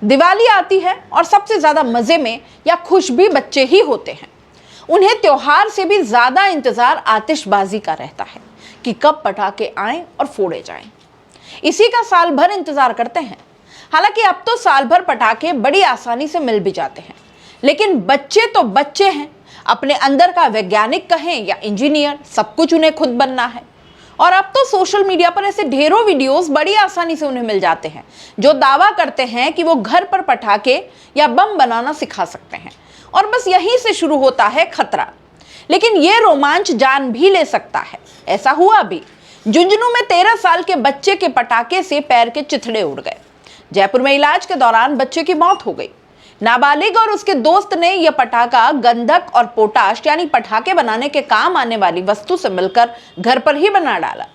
दिवाली आती है और सबसे ज्यादा मजे में या खुश भी बच्चे ही होते हैं। उन्हें त्योहार से भी ज्यादा इंतजार आतिशबाजी का रहता है कि कब पटाखे आएं और फोड़े जाएं। इसी का साल भर इंतजार करते हैं। हालांकि अब तो साल भर पटाखे बड़ी आसानी से मिल भी जाते हैं, लेकिन बच्चे तो बच्चे हैं। अपने अंदर का वैज्ञानिक कहें या इंजीनियर, सब कुछ उन्हें खुद बनना है। और अब तो सोशल मीडिया पर ऐसे ढेरों वीडियोस बड़ी आसानी से उन्हें मिल जाते हैं जो दावा करते हैं कि वो घर पर पटाखे या बम बनाना सिखा सकते हैं। और बस यहीं से शुरू होता है खतरा। लेकिन ये रोमांच जान भी ले सकता है। ऐसा हुआ भी। झुंझुनू में 13 साल के बच्चे के पटाखे से पैर के चिथड़े उड़ गए। जयपुर में इलाज के दौरान बच्चे की मौत हो गई। नाबालिग और उसके दोस्त ने यह पटाखा गंधक और पोटाश यानी पटाखे बनाने के काम आने वाली वस्तु से मिलकर घर पर ही बना डाला।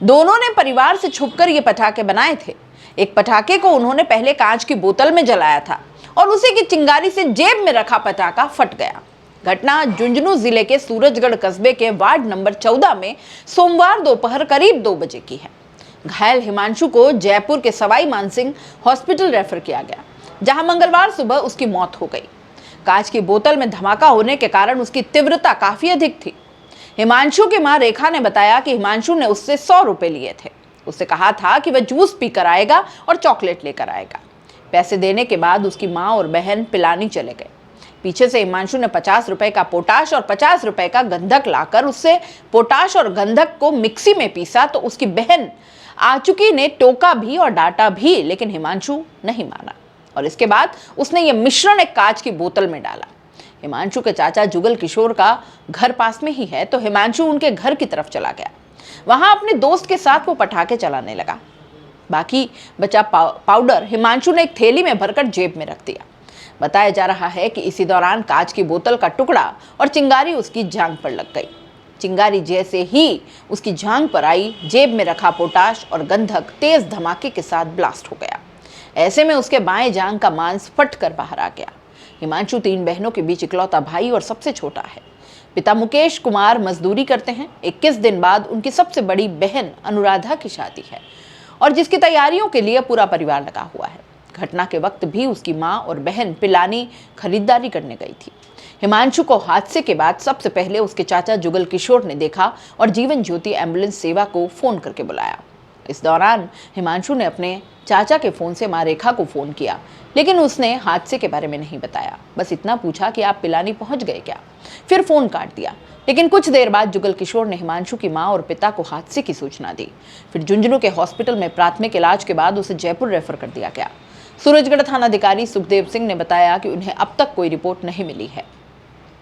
दोनों ने परिवार से छुपकर ये पटाखे बनाए थे। एक पटाखे को उन्होंने पहले कांच की बोतल में जलाया था और उसी की चिंगारी से जेब में रखा पटाखा फट गया। घटना झुंझुनू जिले के सूरजगढ़ कस्बे के वार्ड नंबर 14 में सोमवार दोपहर करीब 2 बजे की है। घायल हिमांशु को जयपुर के सवाई मानसिंह हॉस्पिटल रेफर किया गया, जहां मंगलवार सुबह उसकी मौत हो गई। कांच की बोतल में धमाका होने के कारण उसकी तीव्रता काफी अधिक थी। हिमांशु की मां रेखा ने बताया कि हिमांशु ने उससे 100 रुपए लिए थे। उससे कहा था कि वह जूस पीकर आएगा और चॉकलेट लेकर आएगा। पैसे देने के बाद उसकी मां और बहन पिलानी चले गए। पीछे से हिमांशु ने 50 रुपए का पोटाश और 50 रुपए का गंधक लाकर उससे पोटाश और गंधक को मिक्सी में पीसा तो उसकी बहन आचुकी ने टोका भी और डांटा भी, लेकिन हिमांशु नहीं माना और इसके बाद उसने ये मिश्रण एक कांच की बोतल में डाला। हिमांशु के चाचा जुगल किशोर का घर पास में ही है, तो हिमांशु उनके घर की तरफ चला गया। वहां अपने दोस्त के साथ वो पटाखे चलाने लगा। बाकी बचा पाउडर हिमांशु ने एक थैली में भरकर जेब में रख दिया। बताया जा रहा है कि इसी दौरान कांच की बोतल का टुकड़ा और चिंगारी उसकी जांघ पर लग गई। चिंगारी जैसे ही उसकी जांघ पर आई, जेब में रखा पोटाश और गंधक तेज धमाके के साथ ब्लास्ट हो गया। ऐसे में उसके बाएं जांघ का मांस फट कर बाहर आ गया। हिमांशु 3 बहनों के बीच इकलौता भाई और सबसे छोटा है। पिता मुकेश कुमार मजदूरी करते हैं। 21 दिन बाद उनकी सबसे बड़ी बहन अनुराधा की शादी है और जिसकी तैयारियों के लिए पूरा परिवार लगा हुआ है। घटना के वक्त भी उसकी मां और बहन पिलानी खरीदारी करने गई थी। हिमांशु को हादसे के बाद सबसे पहले उसके चाचा जुगल किशोर ने देखा और जीवन ज्योति एम्बुलेंस सेवा को फोन करके बुलाया। इस दौरान हिमांशु ने अपने चाचा के फोन से मां रेखा को फोन किया, लेकिन उसने हादसे के बारे में नहीं बताया। बस इतना पूछा कि आप पिलानी पहुंच गए क्या। फिर फोन काट दिया। लेकिन कुछ देर बाद जुगल किशोर ने हिमांशु की मां और पिता को हादसे की सूचना दी। फिर झुंझुनू के हॉस्पिटल में प्राथमिक इलाज के बाद उसे जयपुर रेफर कर दिया गया। सूरजगढ़ थानाधिकारी सुखदेव सिंह ने बताया कि उन्हें अब तक कोई रिपोर्ट नहीं मिली है।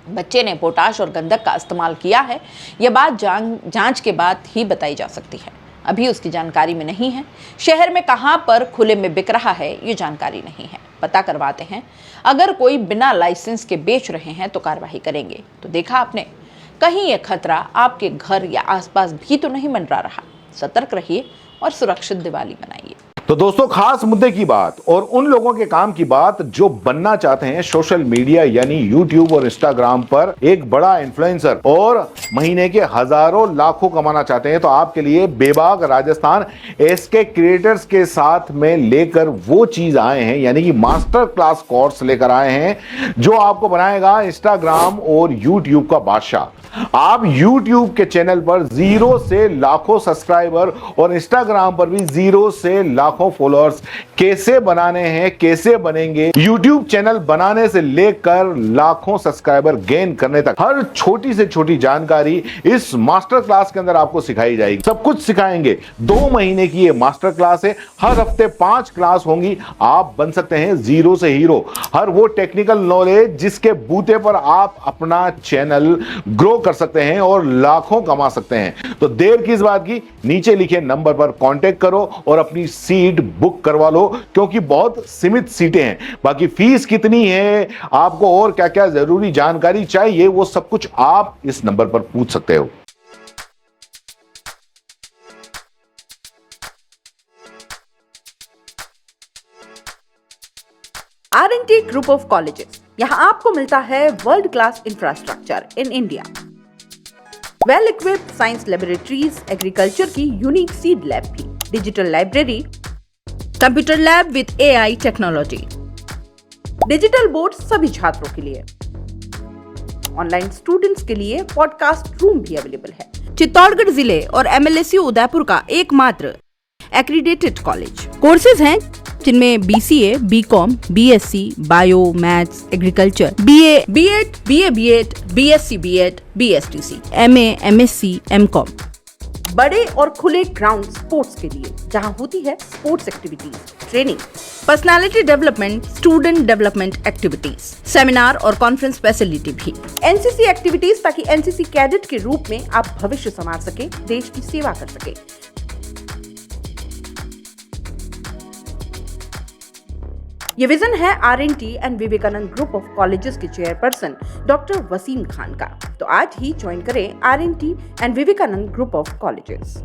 बच्चे ने पोटाश और गंधक का इस्तेमाल किया है, यह बात जांच के बाद ही बताई जा सकती है। अभी उसकी जानकारी में नहीं है। शहर में कहां पर खुले में बिक रहा है ये जानकारी नहीं है। पता करवाते हैं। अगर कोई बिना लाइसेंस के बेच रहे हैं तो कार्रवाई करेंगे। तो देखा आपने, कहीं ये खतरा आपके घर या आसपास भी तो नहीं मंडरा रहा। सतर्क रहिए और सुरक्षित दिवाली मनाइए। तो दोस्तों, खास मुद्दे की बात और उन लोगों के काम की बात जो बनना चाहते हैं सोशल मीडिया यानी यूट्यूब और इंस्टाग्राम पर एक बड़ा इन्फ्लुएंसर और महीने के हजारों लाखों कमाना चाहते हैं, तो आपके लिए बेबाक राजस्थान एसके क्रिएटर्स के साथ में लेकर वो चीज आए हैं, यानी कि मास्टर क्लास कोर्स लेकर आए हैं जो आपको बनाएगा इंस्टाग्राम और यूट्यूब का बादशाह। आप यूट्यूब के चैनल पर 0 से लाखों सब्सक्राइबर और इंस्टाग्राम पर भी 0 से लाखों फॉलोअर्स कैसे बनाने हैं, कैसे बनेंगे, यूट्यूब चैनल बनाने से लेकर लाखों सब्सक्राइबर गेन करने तक हर छोटी से छोटी जानकारी इस मास्टर क्लास के अंदर आपको सिखाई जाएगी। सब कुछ सिखाएंगे। 2 महीने की ये मास्टर क्लास है। हर हफ्ते 5 क्लास होंगी। आप बन सकते हैं 0 से हीरो। हर वो टेक्निकल नॉलेज जिसके बूते पर आप अपना चैनल ग्रो कर सकते हैं और लाखों कमा सकते हैं। तो देर किस बात की, नीचे लिखे नंबर पर कांटेक्ट करो और अपनी सीट बुक करवा लो, क्योंकि बहुत सीमित सीटें हैं। बाकी फीस कितनी है, आपको और क्या क्या जरूरी जानकारी चाहिए, वो सब कुछ आप इस नंबर पर पूछ सकते हो। R&T ग्रुप ऑफ कॉलेजेस, यहां आपको मिलता है world class infrastructure in India, well equipped science laboratories, agriculture की यूनिक सीड लैब भी, digital library, computer lab with AI technology, digital board सभी छात्रों के लिए, ऑनलाइन स्टूडेंट्स के लिए पॉडकास्ट रूम भी अवेलेबल है। चित्तौड़गढ़ जिले और MLSU उदयपुर का एकमात्र एक्रीडेटेड कॉलेज। कोर्सेज हैं जिनमें BCA, BCom, BSc, bio, maths, agriculture, BA, B.Ed, BA, B.Ed, BSc, B.Ed, BSTC, MA, MSc, MCom। बड़े और खुले ग्राउंड स्पोर्ट्स के लिए, जहां होती है sports activities, training, personality development, student development activities, seminar और कॉन्फ्रेंस फैसिलिटी भी, NCC एक्टिविटीज, ताकि NCC कैडेट के रूप में आप भविष्य संवार सके, देश की सेवा कर सके। ये विजन है RNT and Vivekananda group of colleges के चेयरपर्सन डॉक्टर वसीम खान का। तो आज ही ज्वाइन करें RNT and Vivekananda group of colleges.